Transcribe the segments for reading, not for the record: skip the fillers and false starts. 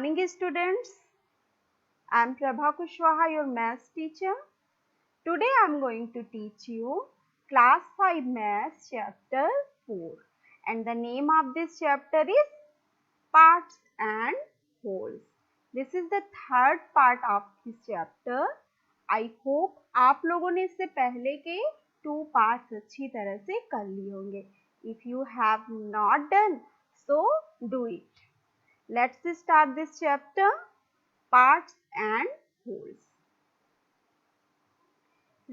morning, students. I am Prabha Kushwaha, your maths teacher. Today I am going to teach you class 5 maths chapter 4, and the name of this chapter is parts and wholes. This is the third part of this chapter. I hope आप लोगों ने इससे पहले के 2 parts अच्छी तरह से कर लिए होंगे. If you have not done, so do it. Let's start this chapter, parts and wholes.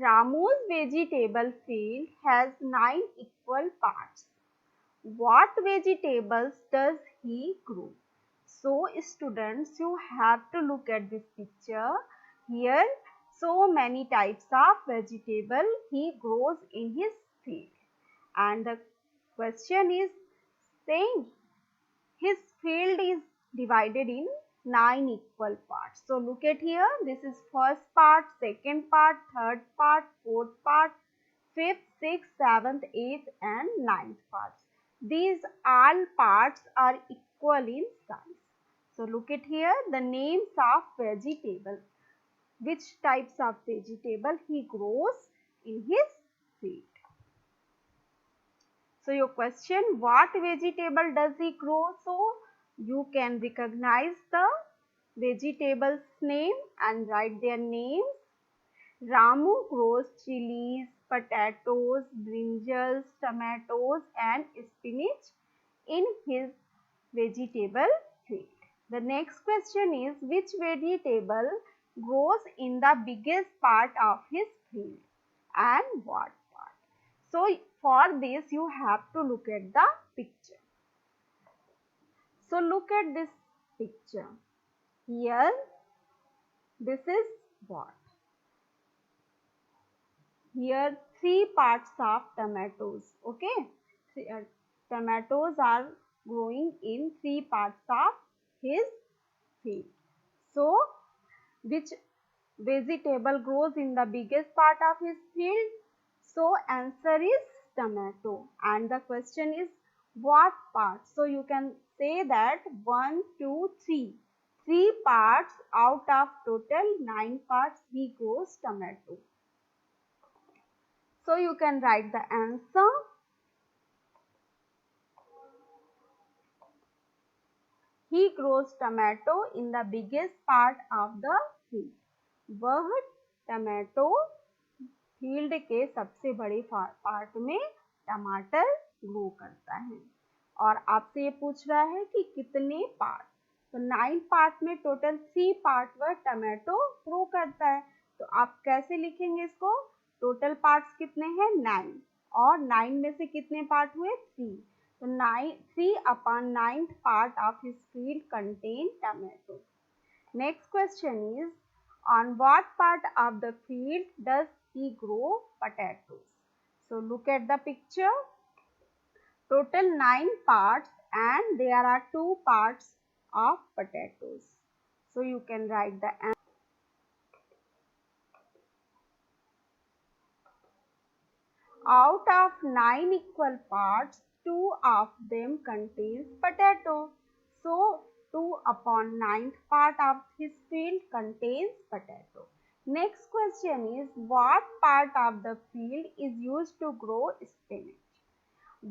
Ramu's vegetable field has 9 equal parts. What vegetables does he grow? So students, you have to look at this picture. Here so many types of vegetable he grows in his field, and the question is saying his field is divided in 9 equal parts. So look at here, this is first part, second part, third part, fourth part, fifth, sixth, seventh, eighth and ninth parts. These all parts are equal in size. So look at here, the names of vegetable, which types of vegetable he grows in his field. So your question, what vegetable does he grow? So you can recognize the vegetables name and write their names. Ramu grows chilies, potatoes, brinjals, tomatoes and spinach in his vegetable field. The next question is, which vegetable grows in the biggest part of his field and what part? So for this you have to look at the picture. So look at this picture. Here this is what? Here 3 parts of tomatoes. Okay, tomatoes are growing in 3 parts of his field. So which vegetable grows in the biggest part of his field? So answer is tomato, and the question is what part? So you can say that 1, 2, 3. 3 parts out of total 9 parts he grows tomato. So you can write the answer. He grows tomato in the biggest part of the field. वह tomato field के सबसे बड़े part में टमाटर grow करता है. और आपसे ये पूछ रहा है कि कितने पार्ट. तो 9 पार्ट में टोटल 3 पार्ट वह टमाटो ग्रो करता है. तो आप कैसे लिखेंगे इसको? टोटल पार्ट्स कितने हैं? 9, और 9 में से कितने पार्ट हुए? 3. तो 3/9th part of his field contain tomato. Next question is, on what part of the field does he grow potatoes? So look at the picture. Total 9 parts and there are 2 parts of potatoes. So you can write the answer. Out of 9 equal parts, 2 of them contains potato. So 2/9th part of his field contains potato. Next question is, what part of the field is used to grow spinach?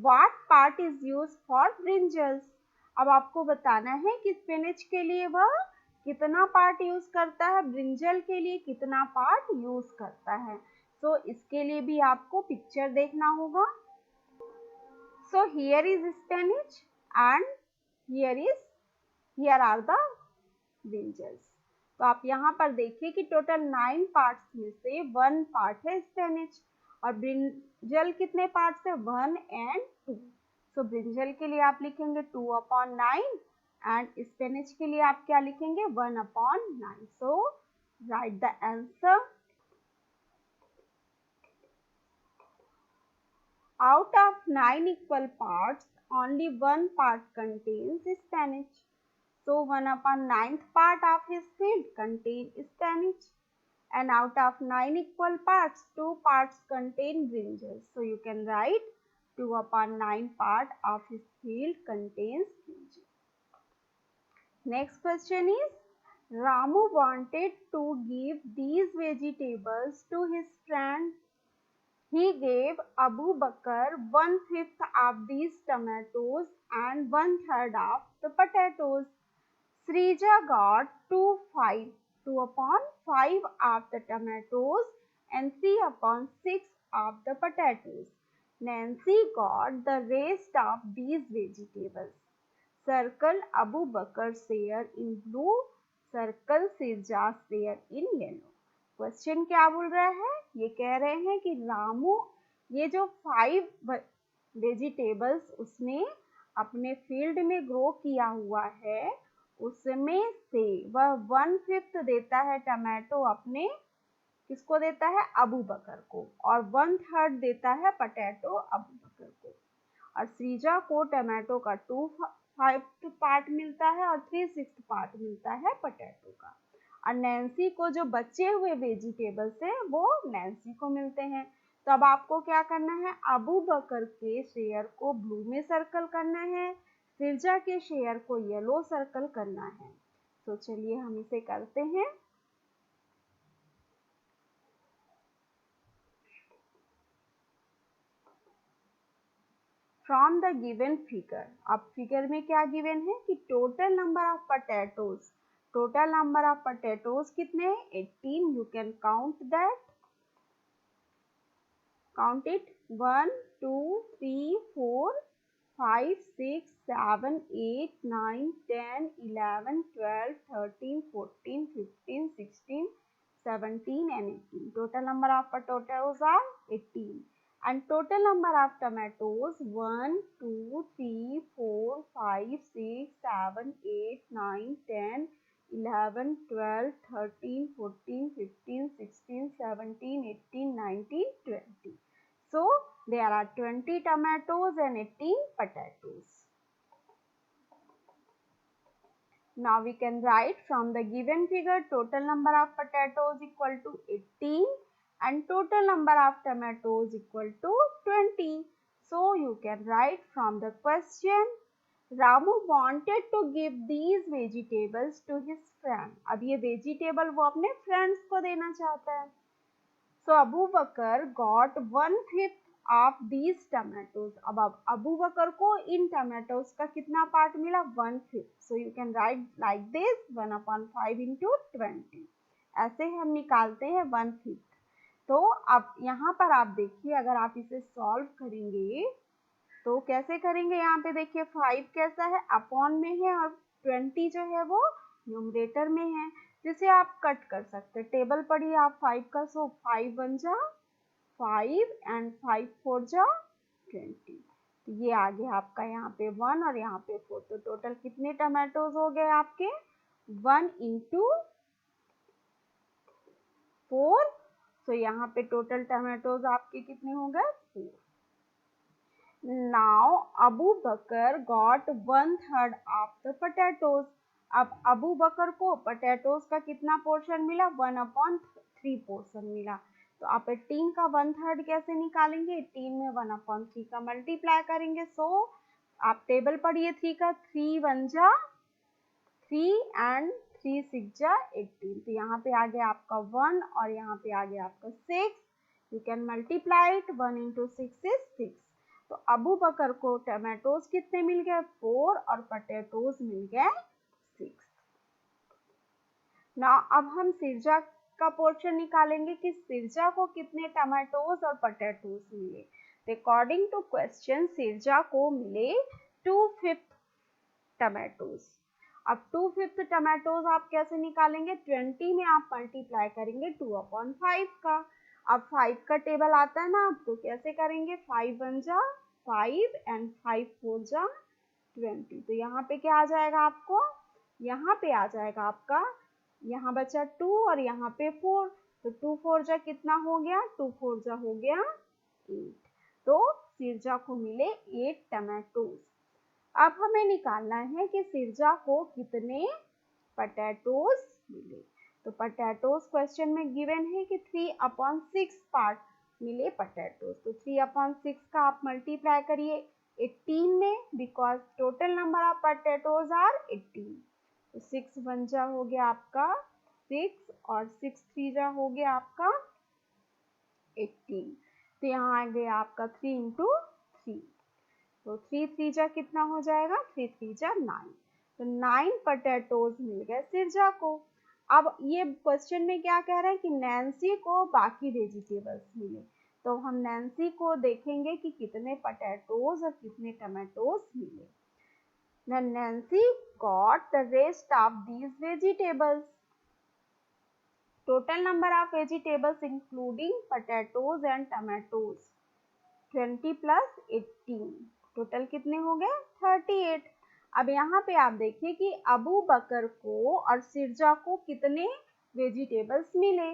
What part is used for brinjals? अब आपको बताना है कि spinach के लिए वह कितना part use करता है, ब्रिंजल के लिए कितना पार्ट यूज करता है. तो इसके लिए भी आपको पिक्चर देखना होगा. So here is spinach and here are the brinjals. तो आप यहाँ पर देखिए कि टोटल 9 पार्ट्स में से 1 पार्ट है स्पिनच, और ब्रिंजल कितने पार्ट्स है? 1 and 2. सो ब्रिंजल के लिए आप लिखेंगे 2/9 एंड स्पिनच के लिए आप क्या लिखेंगे? 1/9. So write the answer. Out of 9 equal parts, only 1 part contains spinach. So 1/9th part of his field contains spinach. And out of 9 equal parts, 2 parts contain brinjals. So you can write 2/9 part of his field contains brinjal. Next question is, Ramu wanted to give these vegetables to his friend. He gave Abu Bakr 1/5 of these tomatoes and 1/3 of the potatoes. Srija got 2/5 of the tomatoes and 3/6 of the potatoes. Nancy got the rest of these vegetables. Circle Abu Bakr's share in blue, circle Sirja's share in yellow. Question क्या बोल रहा है? ये कह रहे हैं कि रामू ये जो 5 वेजिटेबल्स उसने अपने फील्ड में ग्रो किया हुआ है उसमें से वह 1/5 देता है टमाटो अपने किसको देता है? अबू बकर को, और 1/3 देता है पोटैटो अबू बकर को। और सृजा को टमाटो का 2/5 पार्ट मिलता है और 3/6 पार्ट मिलता है पोटैटो का। और नैन्सी को जो बचे हुए वेजिटेबल्स है वो नैन्सी को मिलते हैं। तो अब आपको क्या करना है? अबू बकर के शेयर को ब्लू में सर्कल करना है, सृजा के शेयर को येलो सर्कल करना है। तो चलिए हम इसे करते हैं। फ्रॉम द गिवन फिगर, अब फिगर में क्या गिवन है कि total number of potatoes, total number of potatoes कितने हैं? 18। You can count that, count it 1 2 3 4 5 6 7 8 9 10 11 12 13 14 15 16 17 and 18. Total number of potatoes are 18. And total number of tomatoes 1 2 3 4 5 6 7 8 9 10 11 12 13 14 15 16 17 18 19 20. So there are 20 tomatoes and 18 potatoes. Now we can write from the given figure total number of potatoes equal to 18 and total number of tomatoes equal to 20. So you can write from the question, Ramu wanted to give these vegetables to his friend. अब ये vegetable वो अपने friends को देना चाहता है। So Abu Bakr got 1/5 of these tomatoes. अब अबू बकर को इन टमाटोज का कितना पार्ट मिला? 1/5. So you can write like this 1/5 into 20. ऐसे हम निकालते हैं 1/5। तो अब यहाँ पर आप देखिए, अगर आप इसे सॉल्व करेंगे तो कैसे करेंगे? यहाँ पे देखिए 5 कैसा है? अपॉन में है और 20 जो है वो न्यूमरेटर में है, जिसे आप कट कर सकते हैं। टेबल पढ़िए आप 5 का। सो 5 1 जा 5 एंड 5 4 जा 20। तो ये आ गया आपका यहाँ पे 1 और यहाँ पे 4। तो टोटल कितने टमाटोज हो गए आपके? 1 into 4। तो यहाँ पे टोटल टमाटोज आपके कितने हो गए? 4। Now Abu Bakr got 1/3 of the potatoes. अब अबू बकर को पोटैटोज का कितना पोर्शन मिला? 1/3 पोर्शन मिला। तो आप 18 का 1/3 कैसे निकालेंगे? 18 में 1/3 का मल्टीप्लाई करेंगे। सो आप टेबल पढ़िए 3 का। 3 1 जा 3 एंड 3 6 जा 18। तो यहाँ पे आ गया आपका 1 और यहाँ पे आ गया आपका 6। You can multiply it. 1 into 6 is 6। तो अबू बकर को टमाटोज कितने मिल गए? 4 और पोटैटोज मिल गए 6। ना अब हम सिरजा का पोर्शन निकालेंगे कि सिरजा को कितने टमाटोज और पोटैटोज मिले। तो अकॉर्डिंग टू क्वेश्चन सिरजा को मिले 2/5 टमाटोज। अब 2/5 टमाटोज आप कैसे निकालेंगे? 20 में आप मल्टीप्लाई करेंगे 2/5 का। अब 5 का टेबल आता है ना आपको, कैसे करेंगे? 5 1 जा 5 एंड 5 4 जा 20। तो यहाँ पे क्या आ जाएगा आपको? यहाँ पे आ जाएगा आपका, यहाँ बचा 2 और यहाँ पे 4। तो 2 4 जा कितना हो गया? 2 4 जा हो गया 8। तो सिरजा को मिले 8 टमाटोज। अब हमें निकालना है कि सिरजा को कितने पोटैटोज मिले। तो पोटैटोज क्वेश्चन में गिवन है कि 3/6 पार्ट मिले पोटैटोज। तो 3/6 का आप मल्टीप्लाई करिए 18 में, because total number of potatoes are 18। तो 6 1 जा हो गया आपका 6 और 6 3 जा हो गया आपका 18। तो यहाँ आ गया आपका 3 इंटू 3। तो 3 3 जा कितना हो जाएगा 3 3 जा 9। तो 9 पोटैटोज मिल गए सिरजा को। अब ये क्वेश्चन में क्या कह रहा है कि नैन्सी को बाकी वेजिटेबल्स मिले। तो हम नैन्सी को देखेंगे कि कितने पोटैटोज और कितने टमाटोज मिले। Then Nancy got the rest of these vegetables. Total number of vegetables including potatoes and tomatoes 20 plus 18. Total कितने हो गए 38। अब यहाँ पे आप देखिए कि अबू बकर को और सिरजा को कितने वेजिटेबल्स मिले।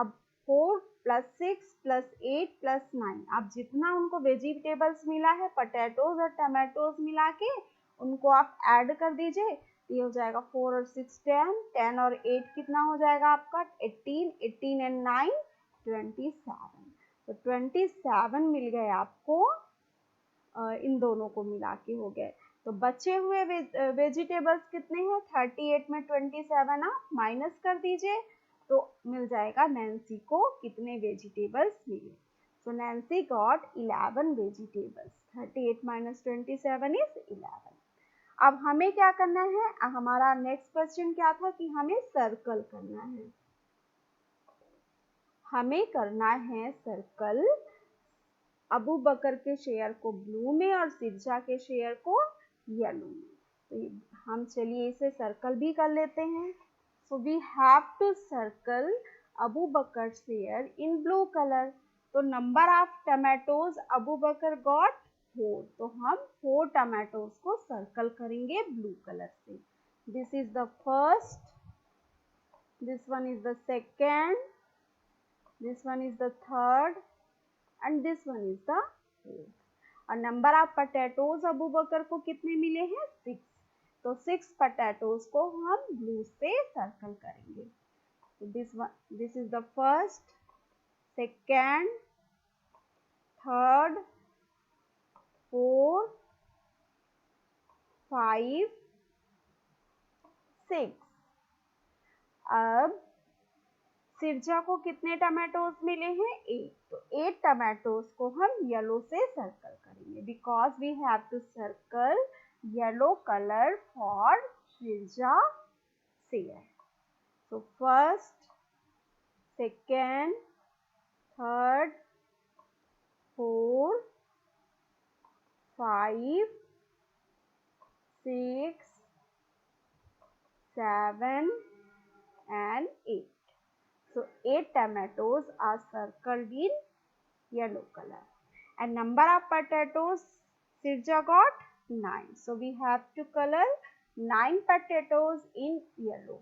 अब 4 प्लस 6 प्लस 8 प्लस 9, अब जितना उनको वेजिटेबल्स मिला है पोटैटोज और टमाटोज मिला के उनको आप ऐड कर दीजिए। ये हो जाएगा 4 और 6 10, 10 और 8 कितना हो जाएगा आपका 18, 18 एंड 9 27। तो 27 मिल गए आपको, इन दोनों को मिला के हो गए। तो बचे हुए वेजिटेबल्स कितने हैं 38 में 27 आप माइनस कर दीजिए तो मिल जाएगा नैन्सी को कितने वेजिटेबल्स मिले। So Nancy got 11 vegetables. 38 minus 27 is 11। अब हमें क्या करना है, हमारा नेक्स्ट क्वेश्चन क्या था कि हमें सर्कल करना है। हमें करना है सर्कल अबू बकर के शेयर को ब्लू में और सिरजा के शेयर को येलो में। तो हम चलिए इसे सर्कल भी कर लेते हैं। So we have to circle Abu Bakar share in blue colour. तो number of tomatoes Abu Bakar got 4। तो हम 4 टमाटोज को सर्कल करेंगे ब्लू कलर से। This is the first, this one is the second, this one is the third and this one is the fourth. और number of potatoes Abu Bakar को कितने मिले हैं 6। तो 6 पोटैटोज को हम ब्लू से सर्कल करेंगे। तो this is the first, second, third, fourth, 5, 6। अब सिरजा को कितने टमाटोज मिले हैं 8। तो 8 टमाटोज को हम येलो से सर्कल करेंगे because we have to circle yellow colour for Sirja share. So first, second, third, fourth, 5, 6, 7 and 8. So 8 tomatoes are circled in yellow color. And number of potatoes Sirja got 9. So we have to color 9 potatoes in yellow.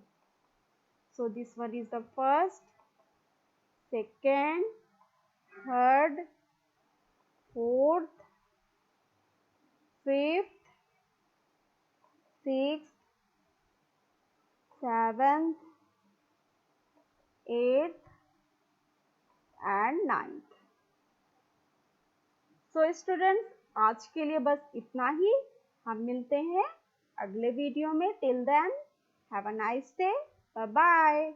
So this one is the first, second, third, fourth, fifth, sixth, seventh, 8th and 9th. So students, आज के लिए बस इतना ही। हम मिलते हैं अगले video में। Till then, have a nice day. Bye bye.